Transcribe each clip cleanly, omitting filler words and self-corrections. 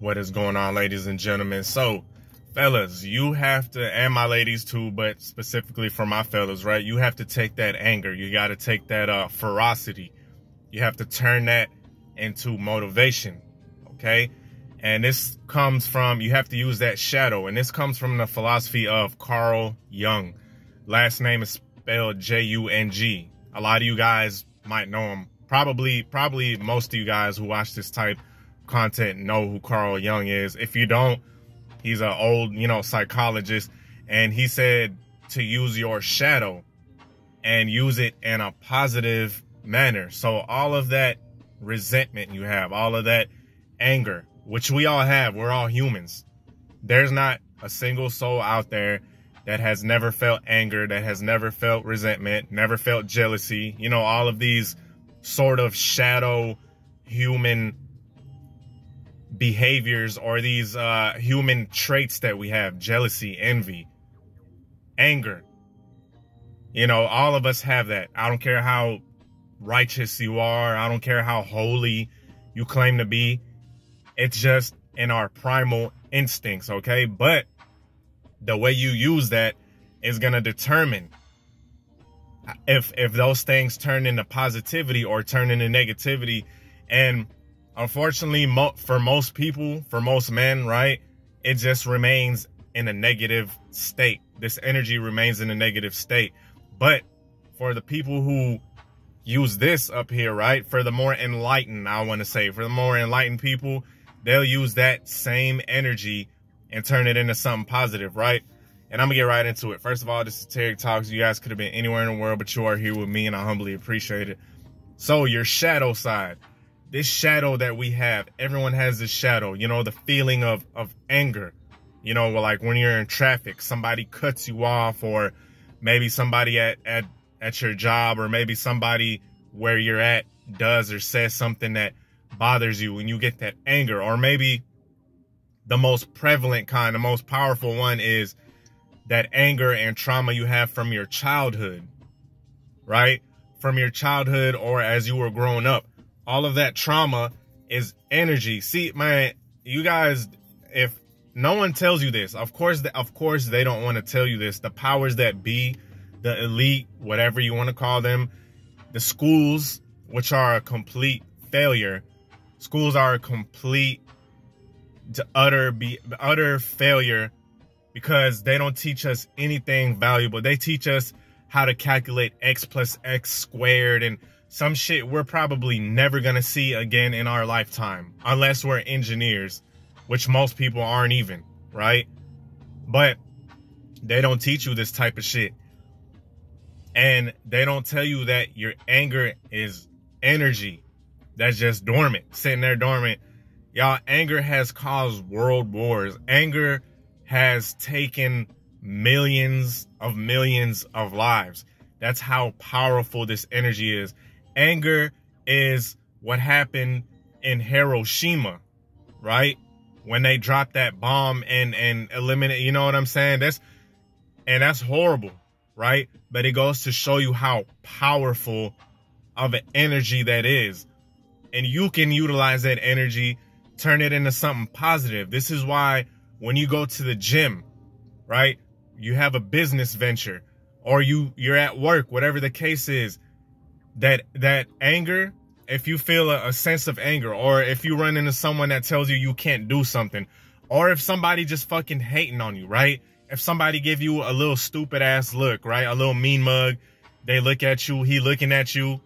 What is going on, ladies and gentlemen? So, fellas, you have to, and my ladies too, but specifically for my fellas, right? You have to take that anger. You got to take that ferocity. You have to turn that into motivation, okay? And this comes from, you have to use that shadow. And this comes from the philosophy of Carl Jung. Last name is spelled J-U-N-G. A lot of you guys might know him. Probably most of you guys who watch this type of content know who Carl Jung is. If you don't, he's an old, psychologist. And he said to use your shadow and use it in a positive manner. So all of that resentment you have, all of that anger, which we all have, we're all humans. There's not a single soul out there that has never felt anger, that has never felt resentment, never felt jealousy, all of these sort of shadow human behaviors, or these human traits that we have: jealousy, envy, anger. All of us have that. I don't care how righteous you are. I don't care how holy you claim to be. It's just in our primal instincts, okay? But the way you use that is going to determine if those things turn into positivity or turn into negativity. And unfortunately, for most people, for most men, right, it just remains in a negative state. This energy remains in a negative state. But for the people who use this up here, right, for the more enlightened, I want to say, for the more enlightened people, they'll use that same energy and turn it into something positive, right? And I'm gonna get right into it. First of all, this is Tarik Talks. You guys could have been anywhere in the world, but you are here with me, and I humbly appreciate it. So your shadow side, this shadow that we have, everyone has this shadow, the feeling of anger, like when you're in traffic, somebody cuts you off, or maybe somebody at your job, or maybe somebody where you're at does or says something that bothers you, and you get that anger. Or maybe the most prevalent kind, the most powerful one, is that anger and trauma you have from your childhood, right? From your childhood, or as you were growing up. All of that trauma is energy. See, man, you guys, if no one tells you this, of course they don't want to tell you this. The powers that be, the elite, whatever you want to call them, the schools, which are a complete failure. Schools are a complete, utter failure, because they don't teach us anything valuable. They teach us how to calculate x plus x squared and some shit we're probably never going to see again in our lifetime, unless we're engineers, which most people aren't even, right? But they don't teach you this type of shit. And they don't tell you that your anger is energy that's just dormant, sitting there dormant. Y'all, anger has caused world wars. Anger has taken millions of lives. That's how powerful this energy is. Anger is what happened in Hiroshima, right? When they dropped that bomb and eliminate, you know what I'm saying? That's horrible, right? But it goes to show you how powerful of an energy that is. And you can utilize that energy, turn it into something positive. This is why when you go to the gym, right, you have a business venture, or you're at work, whatever the case is, that anger, if you feel a sense of anger, or if you run into someone that tells you can't do something, or if somebody just fucking hating on you, right? If somebody give you a little stupid ass look, right? A little mean mug, they look at you, he looking at you,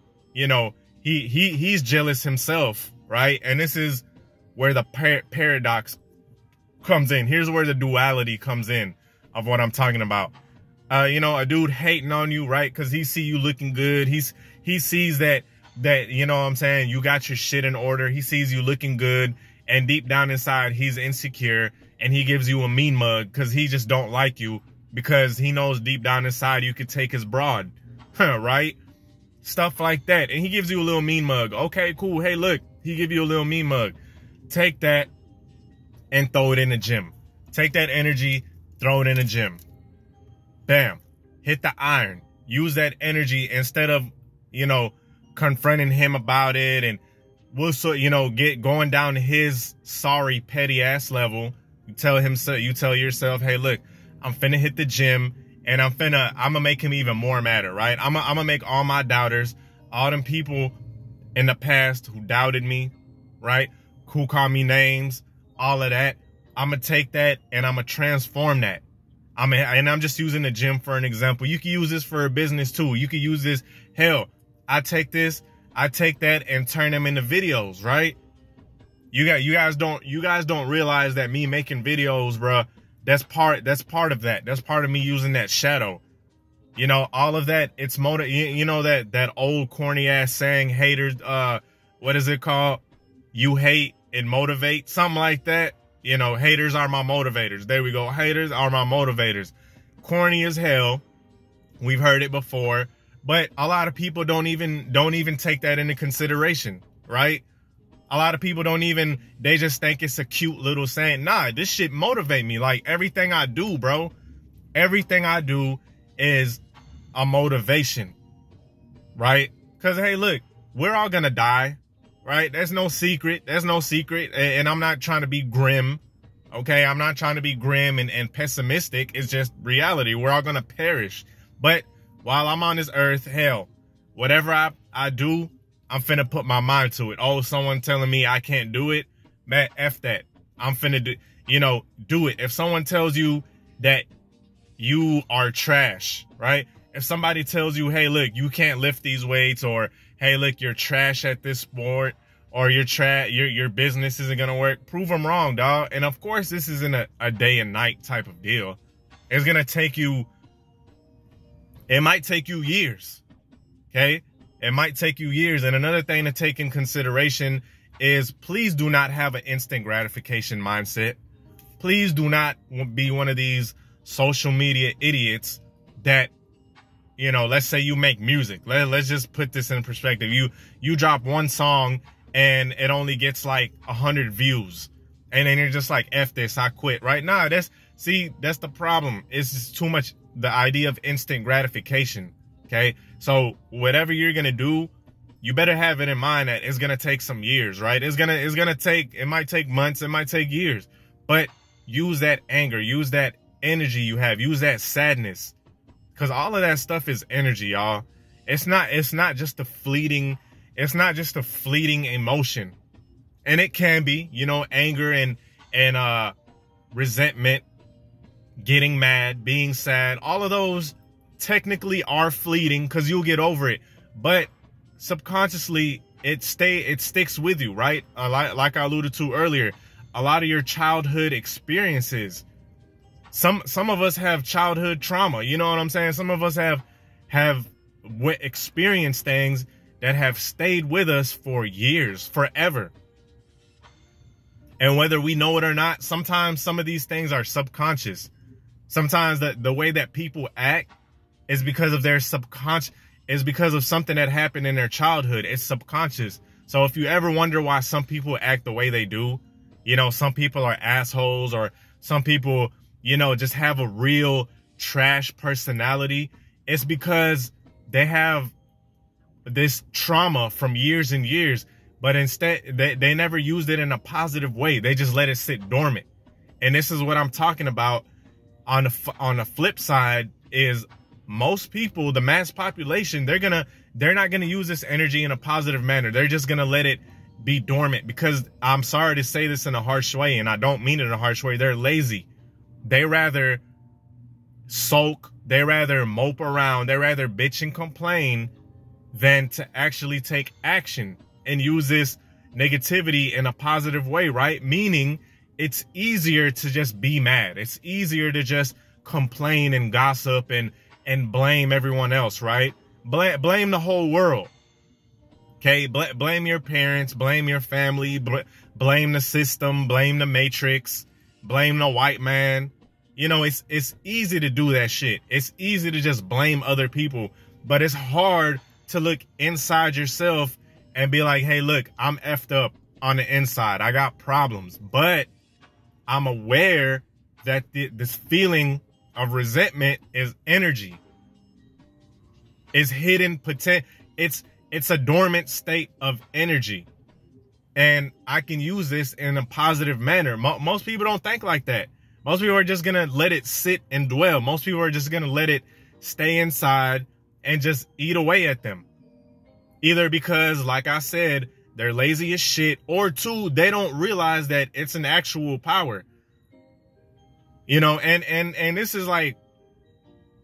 he's jealous himself, right? And this is where the paradox comes in. Here's where the duality comes in of what I'm talking about. A dude hating on you, right? Because he see you looking good. He sees that, you know what I'm saying, you got your shit in order. He sees you looking good, and deep down inside, he's insecure, and he gives you a mean mug because he just don't like you, because he knows deep down inside you could take his broad, right? Stuff like that. And he gives you a little mean mug. Okay, cool. Hey, look, he give you a little mean mug. Take that and throw it in the gym. Take that energy, throw it in the gym. Bam. Hit the iron. Use that energy instead of, confronting him about it and will, so, you know, get going down his sorry petty ass level. You tell him, so you tell yourself, hey, look, I'm finna hit the gym and I'm gonna make him even more madder, right? I'm gonna make all my doubters, all them people in the past who doubted me, right? Who called me names, all of that. I'm gonna take that and I'm gonna transform that. And I'm just using the gym for an example. You can use this for a business too. You can use this. Hell, I take that and turn them into videos, right? You guys don't realize that me making videos, bruh, that's part of that. That's part of me using that shadow. You know, all of that, it's you know, that old corny ass saying, haters, what is it called? You hate and motivate, something like that. You know, haters are my motivators. There we go. Haters are my motivators. Corny as hell. We've heard it before, but a lot of people don't even take that into consideration, right? A lot of people they just think it's a cute little saying. Nah, this shit motivate me. Like everything I do, bro, everything I do is a motivation, right? Because, hey, look, we're all gonna die, right? There's no secret. And I'm not trying to be grim, okay? I'm not trying to be grim and pessimistic. It's just reality. We're all gonna perish. But while I'm on this earth, hell, whatever I do, I'm finna put my mind to it. Oh, someone telling me I can't do it, man, F that. I'm finna do it. If someone tells you that you are trash, right? If somebody tells you, hey, look, you can't lift these weights, or hey, look, you're trash at this sport, or your business isn't gonna work, prove them wrong, dog. And of course, this isn't a day and night type of deal. It's gonna take you, it might take you years, okay? It might take you years. And another thing to take in consideration is, please do not have an instant gratification mindset. Please do not be one of these social media idiots that, you know, let's say you make music. Let's just put this in perspective. You drop one song and it only gets like 100 views. And then you're just like, F this, I quit, right? Nah, that's the problem. It's just too much, the idea of instant gratification, okay? So whatever you're going to do, you better have it in mind that it's going to take some years, right? It might take months, it might take years, but use that anger, use that energy you have, use that sadness, because all of that stuff is energy, y'all. It's not just a fleeting emotion. And it can be, you know, anger and resentment, getting mad, being sad, all of those technically are fleeting because you'll get over it. But subconsciously, it sticks with you, right? Like I alluded to earlier, a lot of your childhood experiences. Some of us have childhood trauma. You know what I'm saying? Some of us have experienced things that have stayed with us for years, forever. And whether we know it or not, sometimes some of these things are subconscious. Sometimes the way that people act is because of their subconscious, is because of something that happened in their childhood. It's subconscious. So if you ever wonder why some people act the way they do, you know, some people are assholes, or some people, you know, just have a real trash personality, it's because they have this trauma from years and years, but instead they never used it in a positive way. They just let it sit dormant. And this is what I'm talking about. On the flip side is, most people, the mass population, they're not gonna use this energy in a positive manner. They're just gonna let it be dormant, because I'm sorry to say this in a harsh way, and I don't mean it in a harsh way, they're lazy. They rather sulk, they rather mope around, they rather bitch and complain than to actually take action and use this negativity in a positive way, right? Meaning, it's easier to just be mad. It's easier to just complain and gossip and blame everyone else, right? Blame the whole world. Okay, blame your parents, blame your family, blame the system, blame the matrix, blame the white man. You know, it's easy to do that shit. It's easy to just blame other people, but it's hard to look inside yourself and be like, hey, look, I'm effed up on the inside. I got problems, but I'm aware that this feeling of resentment is energy. It's hidden potential. It's a dormant state of energy. and I can use this in a positive manner. Most people don't think like that. Most people are just going to let it sit and dwell. Most people are just going to let it stay inside and just eat away at them. Either because, like I said, they're lazy as shit, or two, they don't realize that it's an actual power. You know, and this is like,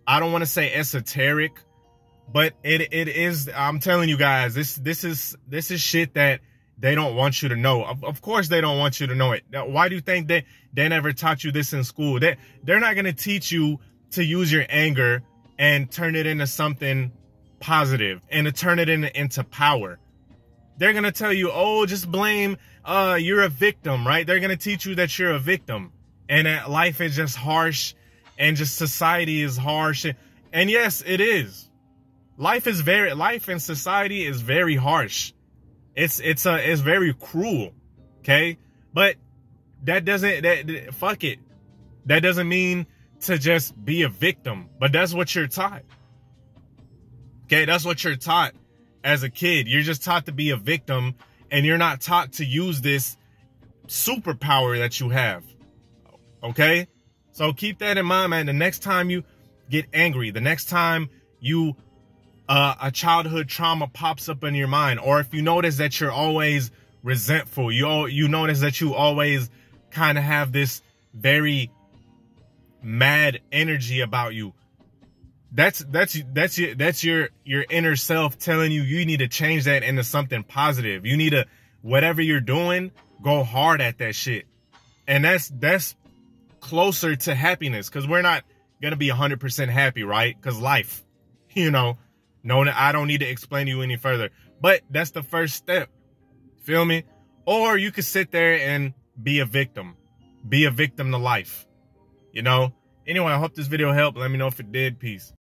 I don't want to say esoteric, but it is, I'm telling you guys, this is shit that they don't want you to know. Of course they don't want you to know it. Why do you think they never taught you this in school? They're not going to teach you to use your anger and turn it into something positive and to turn it into power. They're going to tell you, oh, just blame, you're a victim, right? They're going to teach you that you're a victim and that life is just harsh and just society is harsh. And yes, it is. Life and society is very harsh. It's very cruel. Okay. But fuck it. That doesn't mean to just be a victim, but that's what you're taught. Okay. That's what you're taught as a kid. You're just taught to be a victim, and you're not taught to use this superpower that you have. Okay. So keep that in mind, man. The next time you get angry, the next time you, a childhood trauma pops up in your mind, or if you notice that you're always resentful, you notice that you always kind of have this very mad energy about you. That's your inner self telling you need to change that into something positive. You need to, whatever you're doing, go hard at that shit. And that's closer to happiness, because we're not going to be 100% happy, right? Because life, you know, no, I don't need to explain to you any further, but that's the first step. Feel me? Or you could sit there and be a victim to life, you know? Anyway, I hope this video helped. Let me know if it did. Peace.